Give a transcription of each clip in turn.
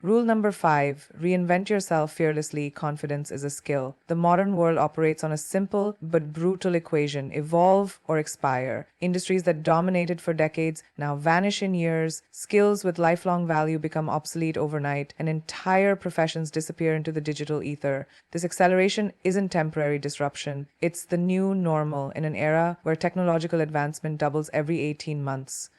Rule number 5, reinvent yourself fearlessly. Confidence is a skill. The modern world operates on a simple but brutal equation: evolve or expire. Industries that dominated for decades now vanish in years. Skills with lifelong value become obsolete overnight, and entire professions disappear into the digital ether. This acceleration isn't temporary disruption. It's the new normal in an era where technological advancement doubles every 18 months.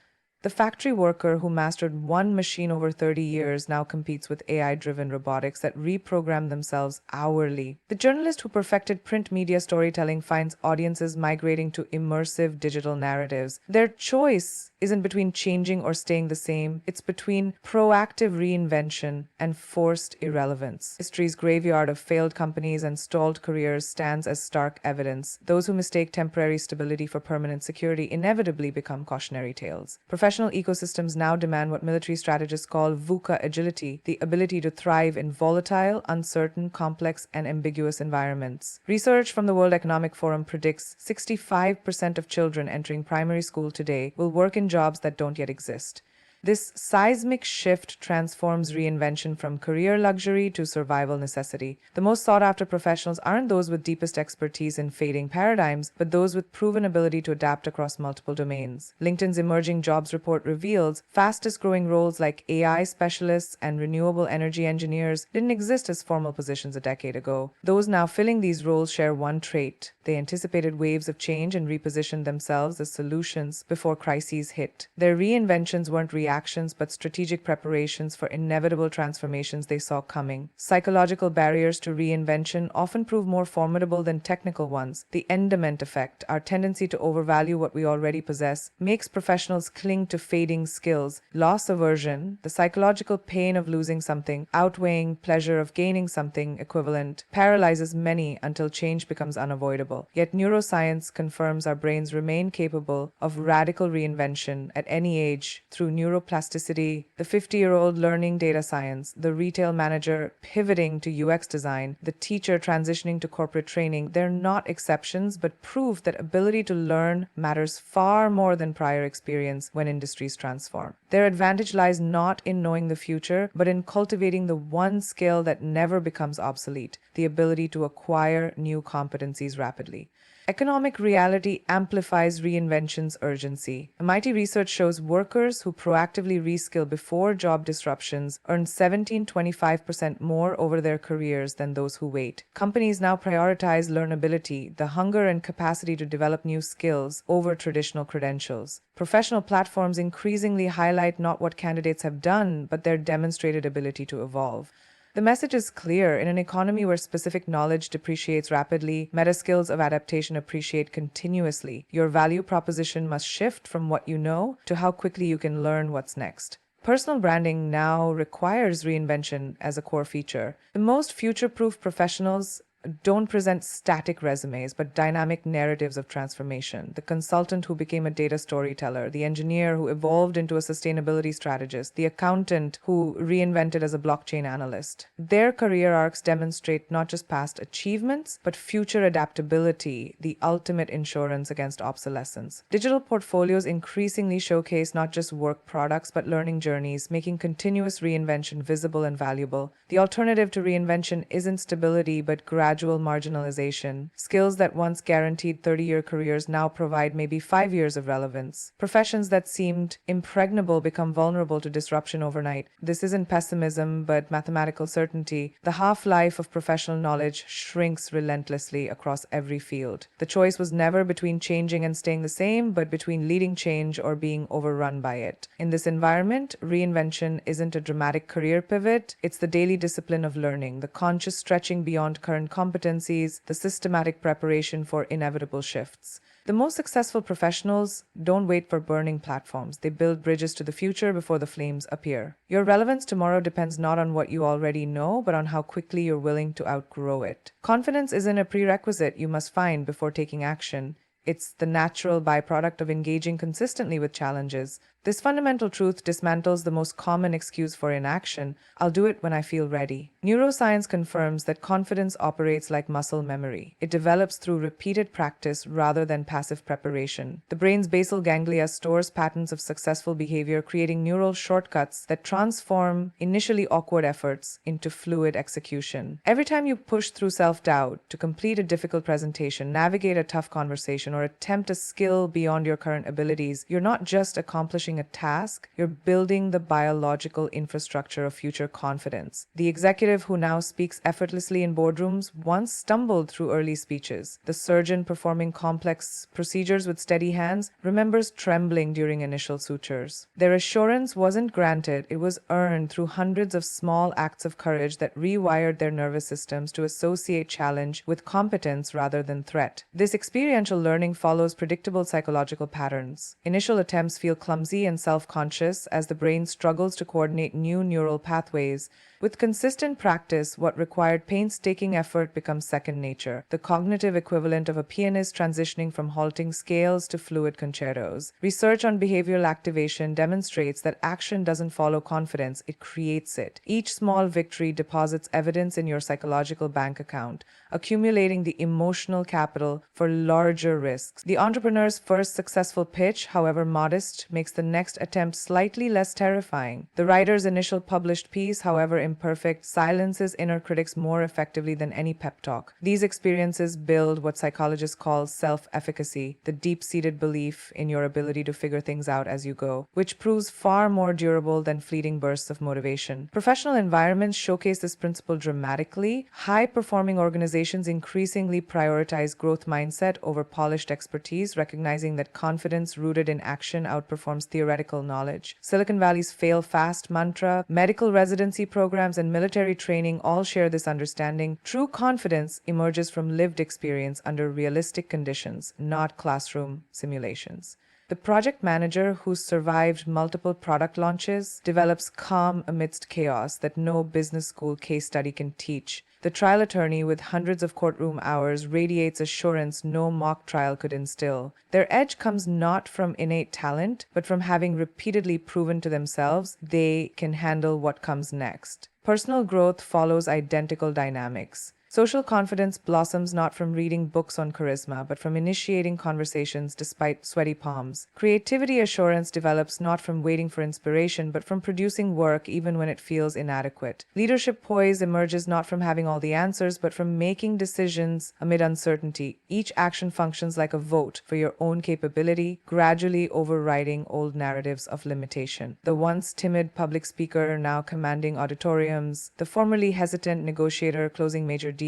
The factory worker who mastered one machine over 30 years now competes with AI-driven robotics that reprogram themselves hourly. The journalist who perfected print media storytelling finds audiences migrating to immersive digital narratives. Their choice isn't between changing or staying the same. It's between proactive reinvention and forced irrelevance. History's graveyard of failed companies and stalled careers stands as stark evidence. Those who mistake temporary stability for permanent security inevitably become cautionary tales. Professional ecosystems now demand what military strategists call VUCA agility, the ability to thrive in volatile, uncertain, complex, and ambiguous environments. Research from the World Economic Forum predicts 65% of children entering primary school today will work in jobs that don't yet exist. This seismic shift transforms reinvention from career luxury to survival necessity. The most sought-after professionals aren't those with deepest expertise in fading paradigms, but those with proven ability to adapt across multiple domains. LinkedIn's Emerging Jobs report reveals fastest-growing roles like AI specialists and renewable energy engineers didn't exist as formal positions a decade ago. Those now filling these roles share one trait: they anticipated waves of change and repositioned themselves as solutions before crises hit. Their reinventions weren't reactions but strategic preparations for inevitable transformations they saw coming. Psychological barriers to reinvention often prove more formidable than technical ones. The endowment effect, our tendency to overvalue what we already possess, makes professionals cling to fading skills. Loss aversion, the psychological pain of losing something, outweighing pleasure of gaining something equivalent, paralyzes many until change becomes unavoidable. Yet neuroscience confirms our brains remain capable of radical reinvention at any age through neuroplasticity. The 50-year-old learning data science, the retail manager pivoting to UX design, the teacher transitioning to corporate training, they're not exceptions, but prove that ability to learn matters far more than prior experience when industries transform. Their advantage lies not in knowing the future, but in cultivating the one skill that never becomes obsolete: the ability to acquire new competencies rapidly. Economic reality amplifies reinvention's urgency. MIT research shows workers who proactively reskill before job disruptions earn 17-25% more over their careers than those who wait. Companies now prioritize learnability, the hunger and capacity to develop new skills, over traditional credentials. Professional platforms increasingly highlight not what candidates have done, but their demonstrated ability to evolve. The message is clear. In an economy where specific knowledge depreciates rapidly, meta skills of adaptation appreciate continuously. Your value proposition must shift from what you know to how quickly you can learn what's next. Personal branding now requires reinvention as a core feature. The most future-proof professionals don't present static resumes, but dynamic narratives of transformation. The consultant who became a data storyteller, the engineer who evolved into a sustainability strategist, the accountant who reinvented as a blockchain analyst. Their career arcs demonstrate not just past achievements, but future adaptability, the ultimate insurance against obsolescence. Digital portfolios increasingly showcase not just work products, but learning journeys, making continuous reinvention visible and valuable. The alternative to reinvention isn't stability, but gradual marginalization. Skills that once guaranteed 30-year careers now provide maybe 5 years of relevance. Professions that seemed impregnable become vulnerable to disruption overnight. This isn't pessimism, but mathematical certainty. The half-life of professional knowledge shrinks relentlessly across every field. The choice was never between changing and staying the same, but between leading change or being overrun by it. In this environment, reinvention isn't a dramatic career pivot. It's the daily discipline of learning, the conscious stretching beyond current competencies, the systematic preparation for inevitable shifts. The most successful professionals don't wait for burning platforms. They build bridges to the future before the flames appear. Your relevance tomorrow depends not on what you already know, but on how quickly you're willing to outgrow it. Confidence isn't a prerequisite you must find before taking action. It's the natural byproduct of engaging consistently with challenges. This fundamental truth dismantles the most common excuse for inaction: I'll do it when I feel ready. Neuroscience confirms that confidence operates like muscle memory. It develops through repeated practice rather than passive preparation. The brain's basal ganglia stores patterns of successful behavior, creating neural shortcuts that transform initially awkward efforts into fluid execution. Every time you push through self-doubt to complete a difficult presentation, navigate a tough conversation, or attempt a skill beyond your current abilities, you're not just accomplishing a task, you're building the biological infrastructure of future confidence. The executive who now speaks effortlessly in boardrooms once stumbled through early speeches. The surgeon performing complex procedures with steady hands remembers trembling during initial sutures. Their assurance wasn't granted, it was earned through hundreds of small acts of courage that rewired their nervous systems to associate challenge with competence rather than threat. This experiential learning follows predictable psychological patterns. Initial attempts feel clumsy and self-conscious as the brain struggles to coordinate new neural pathways. With consistent practice, what required painstaking effort becomes second nature, the cognitive equivalent of a pianist transitioning from halting scales to fluid concertos. Research on behavioral activation demonstrates that action doesn't follow confidence, it creates it. Each small victory deposits evidence in your psychological bank account, accumulating the emotional capital for larger risks. The entrepreneur's first successful pitch, however modest, makes the next attempt slightly less terrifying. The writer's initial published piece, however imperfect, silences inner critics more effectively than any pep talk. These experiences build what psychologists call self-efficacy, the deep-seated belief in your ability to figure things out as you go, which proves far more durable than fleeting bursts of motivation. Professional environments showcase this principle dramatically. High-performing organizations increasingly prioritize growth mindset over polished expertise, recognizing that confidence rooted in action outperforms theoretical knowledge. Silicon Valley's fail fast mantra, medical residency programs, and military training all share this understanding. True confidence emerges from lived experience under realistic conditions, not classroom simulations. The project manager who survived multiple product launches develops calm amidst chaos that no business school case study can teach. The trial attorney with hundreds of courtroom hours radiates assurance no mock trial could instill. Their edge comes not from innate talent, but from having repeatedly proven to themselves they can handle what comes next. Personal growth follows identical dynamics. Social confidence blossoms not from reading books on charisma, but from initiating conversations despite sweaty palms. Creativity assurance develops not from waiting for inspiration, but from producing work even when it feels inadequate. Leadership poise emerges not from having all the answers, but from making decisions amid uncertainty. Each action functions like a vote for your own capability, gradually overriding old narratives of limitation. The once timid public speaker now commanding auditoriums, the formerly hesitant negotiator closing major deals.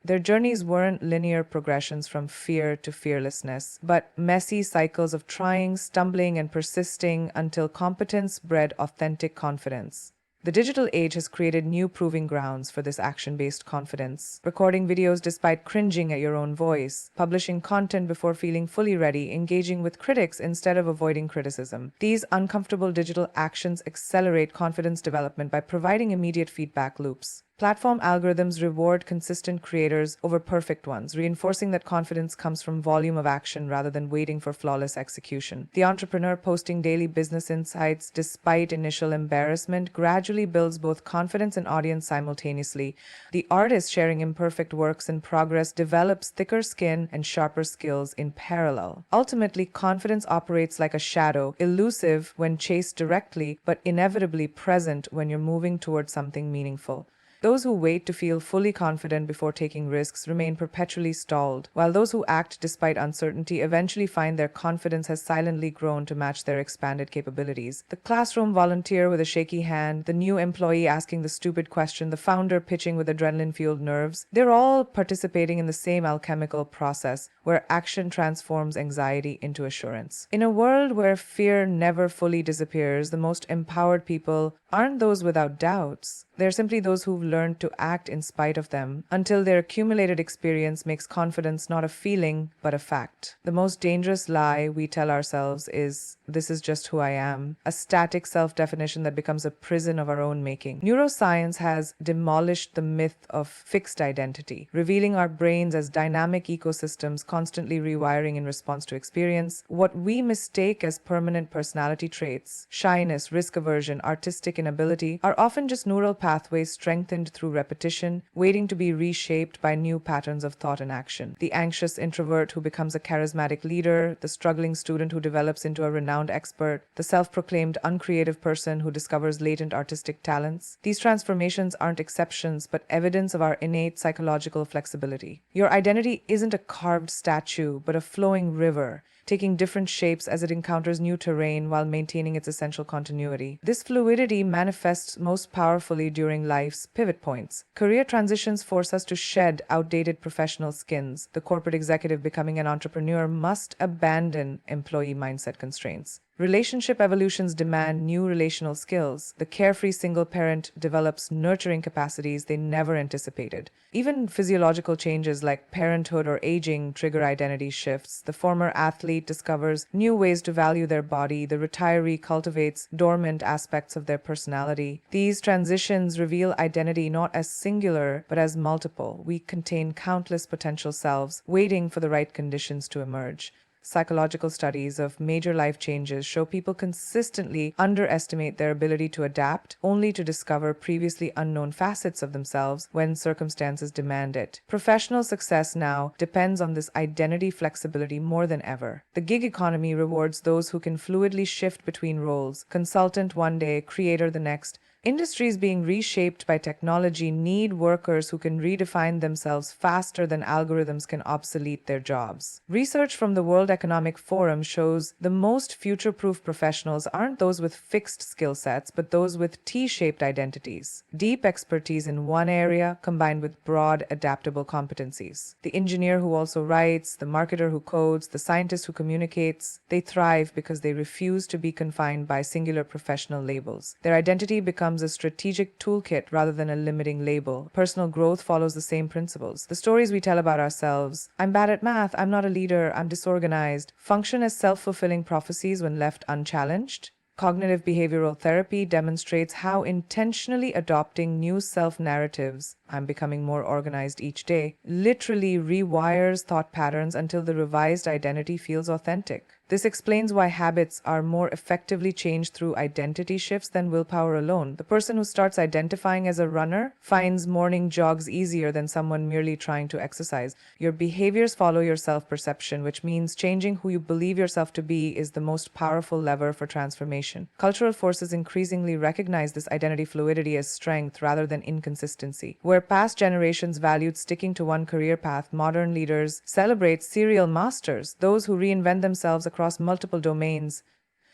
Their journeys weren't linear progressions from fear to fearlessness, but messy cycles of trying, stumbling, and persisting until competence bred authentic confidence. The digital age has created new proving grounds for this action-based confidence. Recording videos despite cringing at your own voice, publishing content before feeling fully ready, engaging with critics instead of avoiding criticism. These uncomfortable digital actions accelerate confidence development by providing immediate feedback loops. Platform algorithms reward consistent creators over perfect ones, reinforcing that confidence comes from volume of action rather than waiting for flawless execution. The entrepreneur posting daily business insights despite initial embarrassment gradually builds both confidence and audience simultaneously. The artist sharing imperfect works in progress develops thicker skin and sharper skills in parallel. Ultimately, confidence operates like a shadow, elusive when chased directly, but inevitably present when you're moving towards something meaningful. Those who wait to feel fully confident before taking risks remain perpetually stalled, while those who act despite uncertainty eventually find their confidence has silently grown to match their expanded capabilities. The classroom volunteer with a shaky hand, the new employee asking the stupid question, the founder pitching with adrenaline-fueled nerves, they're all participating in the same alchemical process where action transforms anxiety into assurance. In a world where fear never fully disappears, the most empowered people aren't those without doubts. They're simply those who've learned to act in spite of them, until their accumulated experience makes confidence not a feeling, but a fact. The most dangerous lie we tell ourselves is, this is just who I am, a static self-definition that becomes a prison of our own making. Neuroscience has demolished the myth of fixed identity, revealing our brains as dynamic ecosystems constantly rewiring in response to experience. What we mistake as permanent personality traits, shyness, risk aversion, artistic inability, are often just neural pathways strengthened through repetition, waiting to be reshaped by new patterns of thought and action. The anxious introvert who becomes a charismatic leader, the struggling student who develops into a renowned expert, the self-proclaimed uncreative person who discovers latent artistic talents. These transformations aren't exceptions, but evidence of our innate psychological flexibility. Your identity isn't a carved statue, but a flowing river, taking different shapes as it encounters new terrain while maintaining its essential continuity. This fluidity manifests most powerfully during life's pivot points. Career transitions force us to shed outdated professional skins. The corporate executive becoming an entrepreneur must abandon employee mindset constraints. Relationship evolutions demand new relational skills. The carefree single parent develops nurturing capacities they never anticipated. Even physiological changes like parenthood or aging trigger identity shifts. The former athlete discovers new ways to value their body. The retiree cultivates dormant aspects of their personality. These transitions reveal identity not as singular, but as multiple. We contain countless potential selves, waiting for the right conditions to emerge. Psychological studies of major life changes show people consistently underestimate their ability to adapt, only to discover previously unknown facets of themselves when circumstances demand it. Professional success now depends on this identity flexibility more than ever. The gig economy rewards those who can fluidly shift between roles, consultant one day, creator the next. Industries being reshaped by technology need workers who can redefine themselves faster than algorithms can obsolete their jobs. Research from the World Economic Forum shows the most future-proof professionals aren't those with fixed skill sets, but those with T-shaped identities. Deep expertise in one area combined with broad, adaptable competencies. The engineer who also writes, the marketer who codes, the scientist who communicates, they thrive because they refuse to be confined by singular professional labels. Their identity becomes a strategic toolkit rather than a limiting label. Personal growth follows the same principles. The stories we tell about ourselves, I'm bad at math, I'm not a leader, I'm disorganized, function as self-fulfilling prophecies when left unchallenged. Cognitive behavioral therapy demonstrates how intentionally adopting new self-narratives, I'm becoming more organized each day, literally rewires thought patterns until the revised identity feels authentic. This explains why habits are more effectively changed through identity shifts than willpower alone. The person who starts identifying as a runner finds morning jogs easier than someone merely trying to exercise. Your behaviors follow your self-perception, which means changing who you believe yourself to be is the most powerful lever for transformation. Cultural forces increasingly recognize this identity fluidity as strength rather than inconsistency. Where past generations valued sticking to one career path, modern leaders celebrate serial masters, those who reinvent themselves across multiple domains.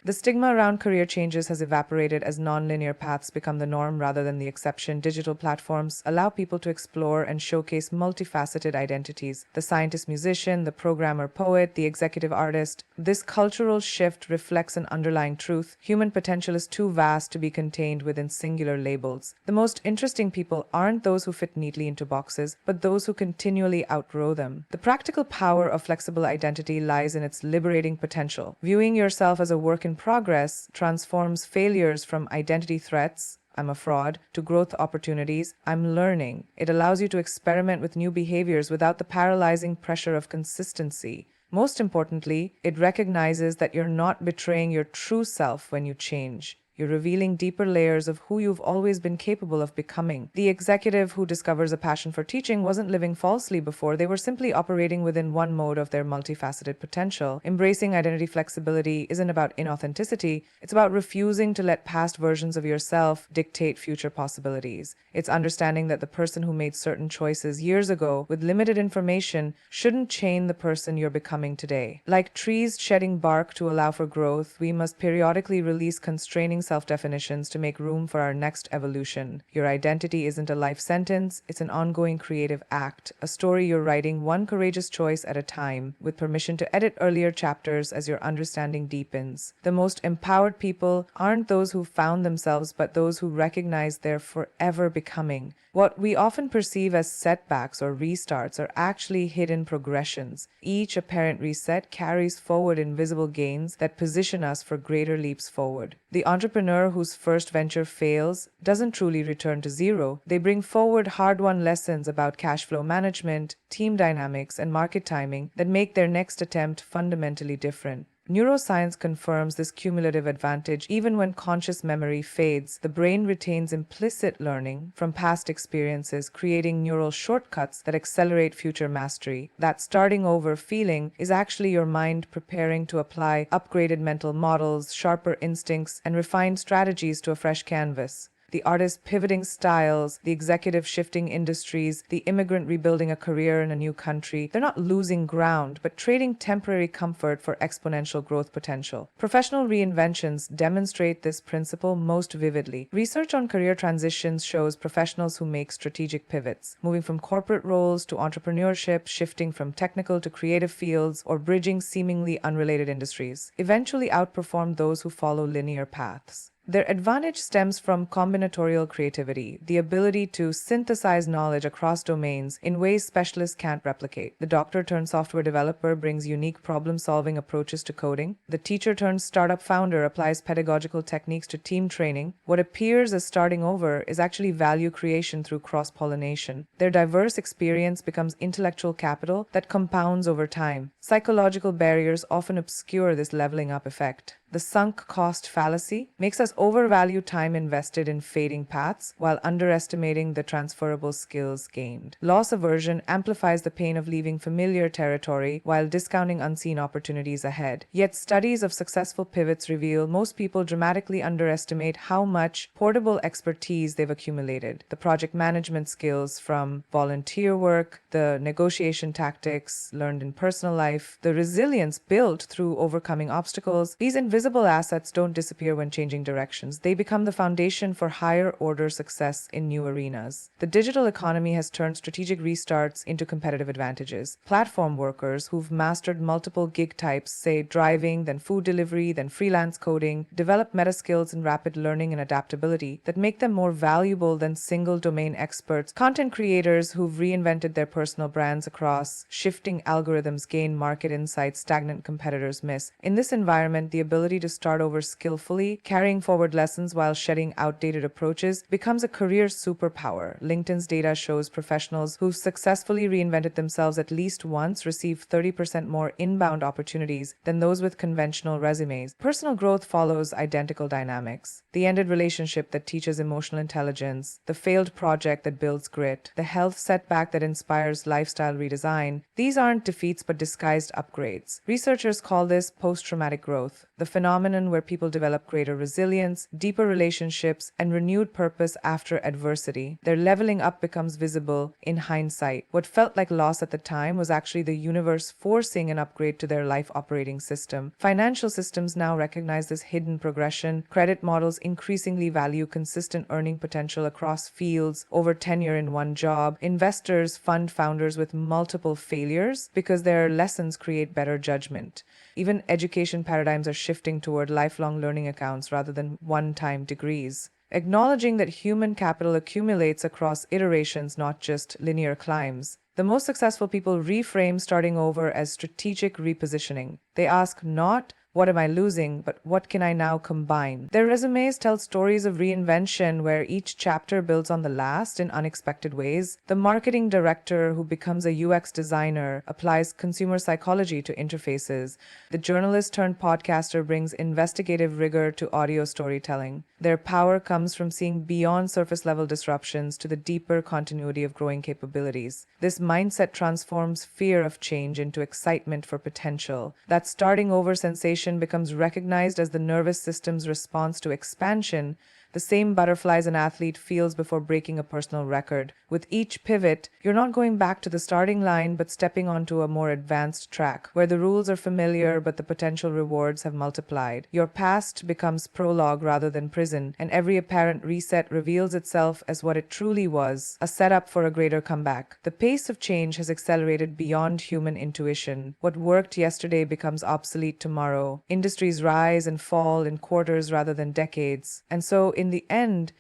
The stigma around career changes has evaporated as non-linear paths become the norm rather than the exception. Digital platforms allow people to explore and showcase multifaceted identities. The scientist musician, the programmer poet, the executive artist. This cultural shift reflects an underlying truth. Human potential is too vast to be contained within singular labels. The most interesting people aren't those who fit neatly into boxes, but those who continually outgrow them. The practical power of flexible identity lies in its liberating potential. Viewing yourself as a work in progress transforms failures from identity threats, I'm a fraud, to growth opportunities, I'm learning. It allows you to experiment with new behaviors without the paralyzing pressure of consistency. Most importantly, it recognizes that you're not betraying your true self when you change. You're revealing deeper layers of who you've always been capable of becoming. The executive who discovers a passion for teaching wasn't living falsely before. They were simply operating within one mode of their multifaceted potential. Embracing identity flexibility isn't about inauthenticity. It's about refusing to let past versions of yourself dictate future possibilities. It's understanding that the person who made certain choices years ago with limited information shouldn't chain the person you're becoming today. Like trees shedding bark to allow for growth, we must periodically release constraining self-definitions to make room for our next evolution. Your identity isn't a life sentence, it's an ongoing creative act, a story you're writing one courageous choice at a time, with permission to edit earlier chapters as your understanding deepens. The most empowered people aren't those who found themselves, but those who recognize they're forever becoming. What we often perceive as setbacks or restarts are actually hidden progressions. Each apparent reset carries forward invisible gains that position us for greater leaps forward. The entrepreneur whose first venture fails doesn't truly return to zero. They bring forward hard-won lessons about cash flow management, team dynamics, and market timing that make their next attempt fundamentally different. Neuroscience confirms this cumulative advantage. Even when conscious memory fades, the brain retains implicit learning from past experiences, creating neural shortcuts that accelerate future mastery. That starting over feeling is actually your mind preparing to apply upgraded mental models, sharper instincts, and refined strategies to a fresh canvas. The artist pivoting styles, the executive shifting industries, the immigrant rebuilding a career in a new country, they're not losing ground, but trading temporary comfort for exponential growth potential. Professional reinventions demonstrate this principle most vividly. Research on career transitions shows professionals who make strategic pivots, moving from corporate roles to entrepreneurship, shifting from technical to creative fields, or bridging seemingly unrelated industries, eventually outperform those who follow linear paths. Their advantage stems from combinatorial creativity, the ability to synthesize knowledge across domains in ways specialists can't replicate. The doctor turned software developer brings unique problem-solving approaches to coding. The teacher turned startup founder applies pedagogical techniques to team training. What appears as starting over is actually value creation through cross-pollination. Their diverse experience becomes intellectual capital that compounds over time. Psychological barriers often obscure this leveling up effect. The sunk cost fallacy makes us overvalue time invested in fading paths while underestimating the transferable skills gained. Loss aversion amplifies the pain of leaving familiar territory while discounting unseen opportunities ahead. Yet studies of successful pivots reveal most people dramatically underestimate how much portable expertise they've accumulated. The project management skills from volunteer work, the negotiation tactics learned in personal life, the resilience built through overcoming obstacles, these invisible assets don't disappear when changing directions. They become the foundation for higher order success in new arenas. The digital economy has turned strategic restarts into competitive advantages. Platform workers who've mastered multiple gig types, say driving, then food delivery, then freelance coding, develop meta skills in rapid learning and adaptability that make them more valuable than single domain experts. Content creators who've reinvented their personal brands across shifting algorithms gain market insights stagnant competitors miss. In this environment, the ability to start over skillfully, carrying forward lessons while shedding outdated approaches, becomes a career superpower. LinkedIn's data shows professionals who've successfully reinvented themselves at least once receive 30% more inbound opportunities than those with conventional resumes. Personal growth follows identical dynamics. The ended relationship that teaches emotional intelligence, the failed project that builds grit, the health setback that inspires lifestyle redesign, these aren't defeats but disguised upgrades. Researchers call this post-traumatic growth, the phenomenon where people develop greater resilience, deeper relationships, and renewed purpose after adversity. Their leveling up becomes visible in hindsight. What felt like loss at the time was actually the universe forcing an upgrade to their life operating system. Financial systems now recognize this hidden progression. Credit models increasingly value consistent earning potential across fields over tenure in one job. Investors fund founders with multiple failures because their lessons create better judgment. Even education paradigms are shifting toward lifelong learning accounts rather than one-time degrees, acknowledging that human capital accumulates across iterations, not just linear climbs. The most successful people reframe starting over as strategic repositioning. They ask not, "What am I losing?" but "What can I now combine?" Their resumes tell stories of reinvention where each chapter builds on the last in unexpected ways. The marketing director who becomes a UX designer applies consumer psychology to interfaces. The journalist turned podcaster brings investigative rigor to audio storytelling. Their power comes from seeing beyond surface-level disruptions to the deeper continuity of growing capabilities. This mindset transforms fear of change into excitement for potential. That starting over sensation becomes recognized as the nervous system's response to expansion, the same butterflies an athlete feels before breaking a personal record. With each pivot, you're not going back to the starting line, but stepping onto a more advanced track, where the rules are familiar but the potential rewards have multiplied. Your past becomes prologue rather than prison, and every apparent reset reveals itself as what it truly was, a setup for a greater comeback. The pace of change has accelerated beyond human intuition. What worked yesterday becomes obsolete tomorrow. Industries rise and fall in quarters rather than decades. And so, in the end,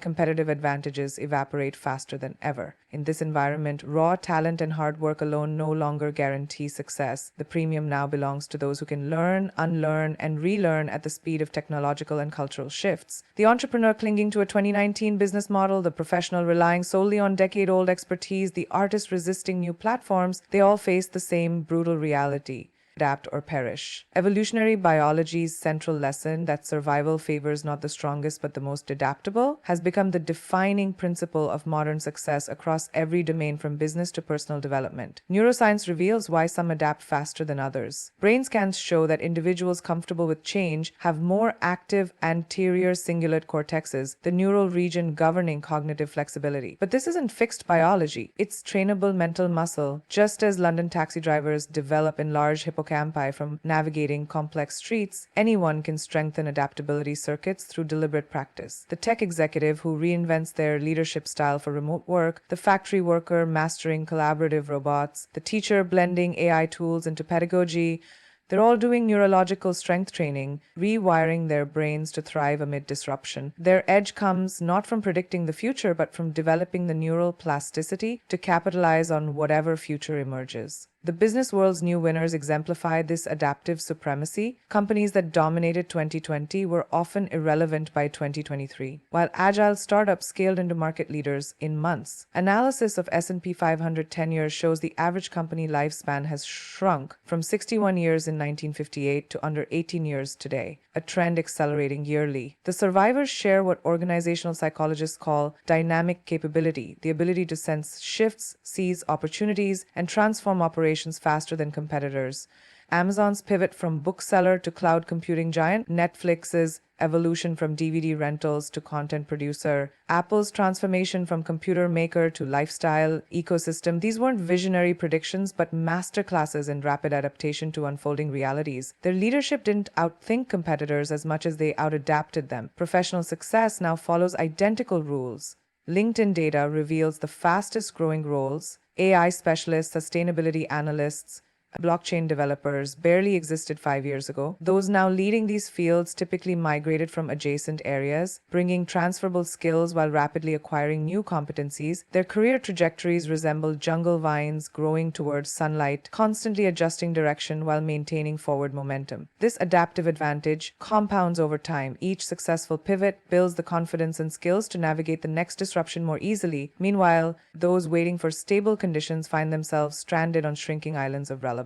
competitive advantages evaporate faster than ever. In this environment, raw talent and hard work alone no longer guarantee success. The premium now belongs to those who can learn, unlearn, and relearn at the speed of technological and cultural shifts. The entrepreneur clinging to a 2019 business model, the professional relying solely on decade-old expertise, the artist resisting new platforms, they all face the same brutal reality: adapt or perish. Evolutionary biology's central lesson that survival favors not the strongest but the most adaptable has become the defining principle of modern success across every domain, from business to personal development. Neuroscience reveals why some adapt faster than others. Brain scans show that individuals comfortable with change have more active anterior cingulate cortexes, the neural region governing cognitive flexibility. But this isn't fixed biology. It's trainable mental muscle. Just as London taxi drivers develop enlarged hippocampi from navigating complex streets, anyone can strengthen adaptability circuits through deliberate practice. The tech executive who reinvents their leadership style for remote work, the factory worker mastering collaborative robots, the teacher blending AI tools into pedagogy, they're all doing neurological strength training, rewiring their brains to thrive amid disruption. Their edge comes not from predicting the future, but from developing the neural plasticity to capitalize on whatever future emerges. The business world's new winners exemplify this adaptive supremacy. Companies that dominated 2020 were often irrelevant by 2023, while agile startups scaled into market leaders in months. Analysis of S&P 500 10 years shows the average company lifespan has shrunk from 61 years in 1958 to under 18 years today, a trend accelerating yearly. The survivors share what organizational psychologists call dynamic capability, the ability to sense shifts, seize opportunities, and transform operations faster than competitors. Amazon's pivot from bookseller to cloud computing giant, Netflix's evolution from DVD rentals to content producer, Apple's transformation from computer maker to lifestyle ecosystem. These weren't visionary predictions, but masterclasses in rapid adaptation to unfolding realities. Their leadership didn't outthink competitors as much as they outadapted them. Professional success now follows identical rules. LinkedIn data reveals the fastest growing roles: AI specialists, sustainability analysts, blockchain developers barely existed 5 years ago. Those now leading these fields typically migrated from adjacent areas, bringing transferable skills while rapidly acquiring new competencies. Their career trajectories resemble jungle vines growing towards sunlight, constantly adjusting direction while maintaining forward momentum. This adaptive advantage compounds over time. Each successful pivot builds the confidence and skills to navigate the next disruption more easily. Meanwhile, those waiting for stable conditions find themselves stranded on shrinking islands of relevance.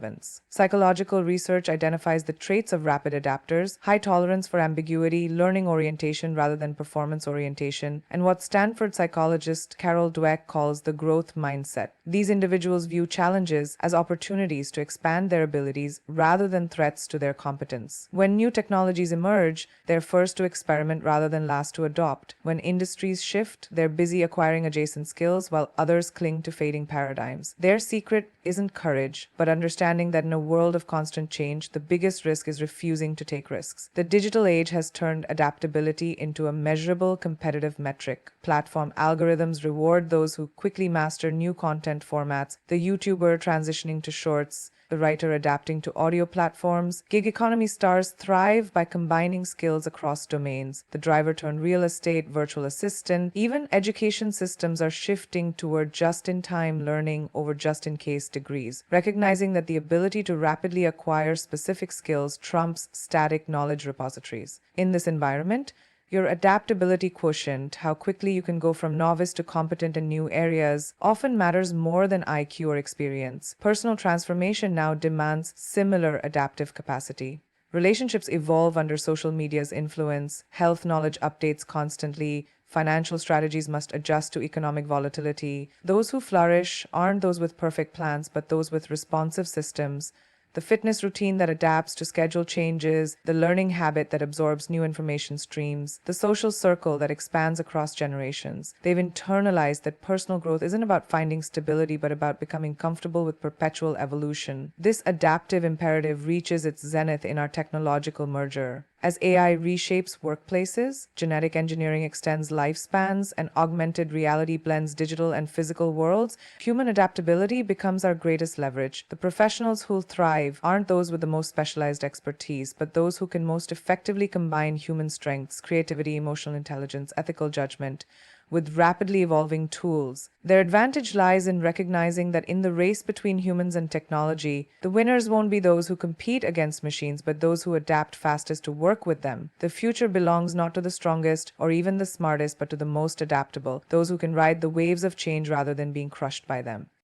Psychological research identifies the traits of rapid adapters: high tolerance for ambiguity, learning orientation rather than performance orientation, and what Stanford psychologist Carol Dweck calls the growth mindset. These individuals view challenges as opportunities to expand their abilities rather than threats to their competence. When new technologies emerge, they're first to experiment rather than last to adopt. When industries shift, they're busy acquiring adjacent skills while others cling to fading paradigms. Their secret isn't courage, but understanding that in a world of constant change, the biggest risk is refusing to take risks. The digital age has turned adaptability into a measurable competitive metric. Platform algorithms reward those who quickly master new content formats: the YouTuber transitioning to shorts, the writer adapting to audio platforms. Gig economy stars thrive by combining skills across domains: the driver turned real estate, virtual assistant. Even education systems are shifting toward just-in-time learning over just-in-case degrees, recognizing that the ability to rapidly acquire specific skills trumps static knowledge repositories. In this environment, your adaptability quotient, how quickly you can go from novice to competent in new areas, often matters more than IQ or experience. Personal transformation now demands similar adaptive capacity. Relationships evolve under social media's influence. Health knowledge updates constantly. Financial strategies must adjust to economic volatility. Those who flourish aren't those with perfect plans, but those with responsive systems, the fitness routine that adapts to schedule changes, the learning habit that absorbs new information streams, the social circle that expands across generations. They've internalized that personal growth isn't about finding stability, but about becoming comfortable with perpetual evolution. This adaptive imperative reaches its zenith in our technological merger. As AI reshapes workplaces, genetic engineering extends lifespans, and augmented reality blends digital and physical worlds, human adaptability becomes our greatest leverage. The professionals who'll thrive aren't those with the most specialized expertise, but those who can most effectively combine human strengths, creativity, emotional intelligence, ethical judgment, with rapidly evolving tools. Their advantage lies in recognizing that in the race between humans and technology, the winners won't be those who compete against machines, but those who adapt fastest to work with them. The future belongs not to the strongest or even the smartest, but to the most adaptable, those who can ride the waves of change rather than being crushed by them.